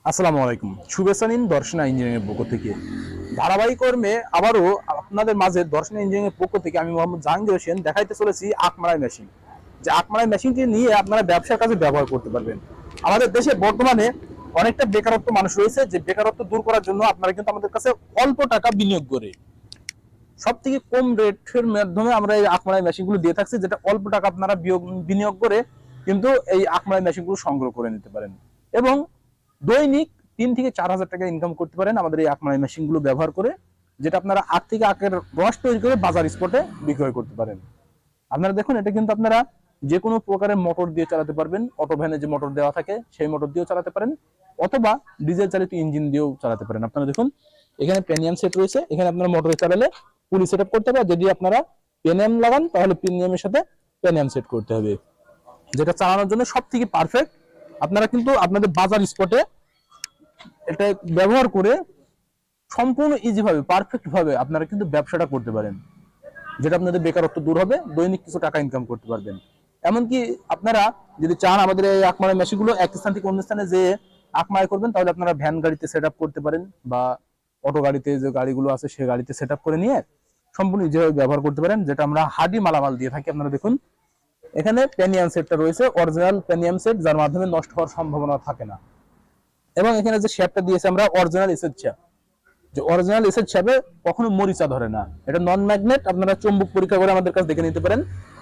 আসসালামু আলাইকুম। শুভেচ্ছা নিন দর্শনা ইঞ্জিনিয়ারিং এর পক্ষ থেকে। ধারাবাহিক কর্মে আবারও আপনাদের মাঝে দর্শনা ইঞ্জিনিয়ারিং এর পক্ষ থেকে আমি মোহাম্মদ জাহাঙ্গীর হোসেন দেখাইতে চলেছি আকমারাই মেশিন। যে আকমারাই মেশিনটি নিয়ে আপনারা ব্যবসার কাজে ব্যবহার করতে পারবেন। আমাদের দেশে বর্তমানে অনেকটা বেকারত্ব মানুষ রয়েছে, যে বেকারত্ব দূর করার জন্য আপনারা কিন্তু আমাদের কাছে অল্প টাকা বিনিয়োগ করে সব থেকে কম রেটের মাধ্যমে আমরা এই আকমারাই মেশিনগুলো দিয়ে থাকছি, যেটা অল্প টাকা আপনারা বিনিয়োগ করে কিন্তু এই আকমারাই মেশিনগুলো সংগ্রহ করে নিতে পারেন এবং দৈনিক 3 থেকে 4 হাজার টাকা ইনকাম করতে পারেন আমাদের এই আকমারাই মেশিন গুলো ব্যবহার করে, যেটা আপনারা আখ থেকে আখের রস তৈরি করে বাজার স্পটে বিক্রয় করতে পারেন। আপনারা দেখুন, এটা কিন্তু আপনারা যে কোনো প্রকারের মোটর দিয়ে চালাতে পারবেন। অটো ভ্যানে যে মোটর দেওয়া থাকে সেই মোটর দিয়েও চালাতে পারেন, অথবা ডিজেল চালিত ইঞ্জিন দিয়েও চালাতে পারেন। আপনারা দেখুন, এখানে পেনিয়াম সেট রয়েছে। এখানে আপনারা মোটরে চালালে পুলি সেট আপ করতে হবে। যদি আপনারা পেনিয়াম লাগান তাহলে পেনিয়ামের সাথে পেনিয়াম সেট করতে হবে, যেটা চালানোর জন্য সব থেকে পারফেক্ট। আপনারা কিন্তু আপনাদের বাজার স্পটে এটা ব্যবহার করে সম্পূর্ণ ইজি ভাবে পারফেক্ট ভাবে আপনারা কিন্তু ব্যবসাটা করতে পারেন, যেটা আপনাদের বেকারত্ব দূর হবে, দৈনিক কিছু টাকা ইনকাম করতে পারবেন। এমনকি আপনারা যদি চান আমাদের এই আকমারাই মেশিনগুলো এক স্থান থেকে অন্য স্থানে যে আকমারাই করবেন, তাহলে আপনারা ভ্যান গাড়িতে সেট আপ করতে পারেন, বা অটো গাড়িতে যে গাড়িগুলো আছে সেই গাড়িতে সেট আপ করে নিয়ে সম্পূর্ণ ইজিভাবে ব্যবহার করতে পারেন, যেটা আমরা হাডি মালামাল দিয়ে থাকি। আপনারা দেখুন, এখানে পেনিয়াম সেটটা রয়েছে, অরিজিনাল পেনিয়াম সেট, যার মাধ্যমে নষ্ট হওয়ার সম্ভাবনা থাকে না। এবং এখানে যে শেপটা দিয়েছে আমরা অরিজিনাল এসএস শেপ, যে অরিজিনাল এসএস শেপে কখনো মরিচা ধরে না। এটা নন ম্যাগনেট, আপনারা চুম্বক পরীক্ষা করে আমাদের কাছে দেখে নিতে পারেন।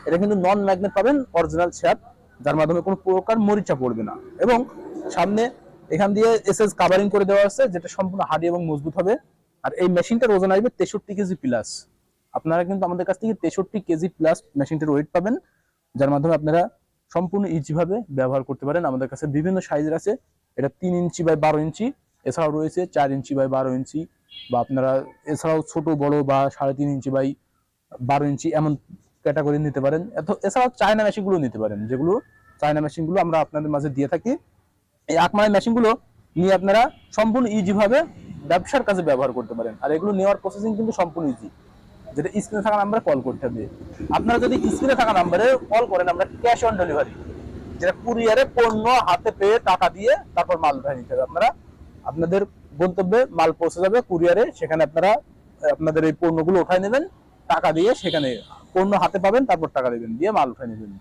এটা কিন্তু নন ম্যাগনেট পাবেন, অরিজিনাল শেপ, যার মাধ্যমে কোনো প্রকার মরিচা পড়বে না। এবং সামনে এখান দিয়ে এসএস কাভারিং করে দেওয়া আছে, যেটা সম্পূর্ণ হার্ডি এবং মজবুত হবে। আর এই মেশিনটার ওজন আসবে 63 কেজি প্লাস। আপনারা কিন্তু আমাদের কাছ থেকে 63 কেজি প্লাস মেশিনটার ওয়েট পাবেন, যার মাধ্যমে আপনারা সম্পূর্ণ ইজি ভাবে ব্যবহার করতে পারেন। আমাদের কাছে বিভিন্ন সাইজের আছে, এটা 3 ইঞ্চি বাই 12 ইঞ্চি, এছাড়াও রয়েছে 4 ইঞ্চি বাই 12 ইঞ্চি, বা আপনারা এছাড়াও ছোট বড় বা 3.5 ইঞ্চি বাই 12 ইঞ্চি এমন ক্যাটাগরি নিতে পারেন। এছাড়াও চায়না মেশিন গুলো নিতে পারেন, যেগুলো চায়না মেশিন গুলো আমরা আপনাদের মাঝে দিয়ে থাকি। এই আকমারাই মেশিন গুলো নিয়ে আপনারা সম্পূর্ণ ইজি ভাবে ব্যবসার কাজে ব্যবহার করতে পারেন। আর এগুলো নেওয়ার প্রসেসিং কিন্তু সম্পূর্ণ ইজি, যেটা স্ক্রিনে থাকা নাম্বারে কল করতে হবে। আপনারা যদি স্ক্রিনে থাকা নাম্বারে কল করেন, আমরা ক্যাশ অন ডেলিভারি, যেটা কুরিয়ারে পণ্য হাতে পেয়ে টাকা দিয়ে তারপর মাল উঠায় নিতে হবে। আপনারা আপনাদের গন্তব্যে মাল পৌঁছে যাবে কুরিয়ারে, সেখানে আপনারা আপনাদের এই পণ্যগুলো উঠায় নেবেন, টাকা দিয়ে সেখানে পণ্য হাতে পাবেন, তারপর টাকা দেবেন, দিয়ে মাল উঠায় নেবেন।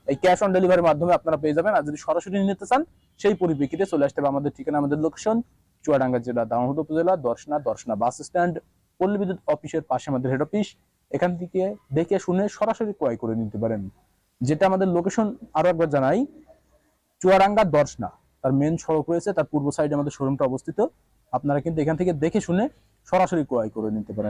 এই ক্যাশ অন ডেলিভারির মাধ্যমে আপনারা পেয়ে যাবেন। আর যদি সরাসরি নিতে চান, সেই পরিপ্রেক্ষিতে চলে আসতে হবে আমাদের ঠিকানা, আমাদের লোকেশন চুয়াডাঙ্গা জেলা, দামোহদ উপজেলা, দর্শনা বাস স্ট্যান্ড, পল্লী বিদ্যুৎ অফিসের পাশে আমাদের হেড অফিস। এখান থেকে দেখে শুনে সরাসরি ক্রয় করে নিতে পারেন। যেটা আমাদের লোকেশন আরো একবার জানাই, চুয়াডাঙ্গা দর্শনা, তার মেন সড়ক রয়েছে, তার পূর্ব সাইডে আমাদের শোরুমটা অবস্থিত। আপনারা কিন্তু এখান থেকে দেখে শুনে সরাসরি ক্রয় করে নিতে পারেন।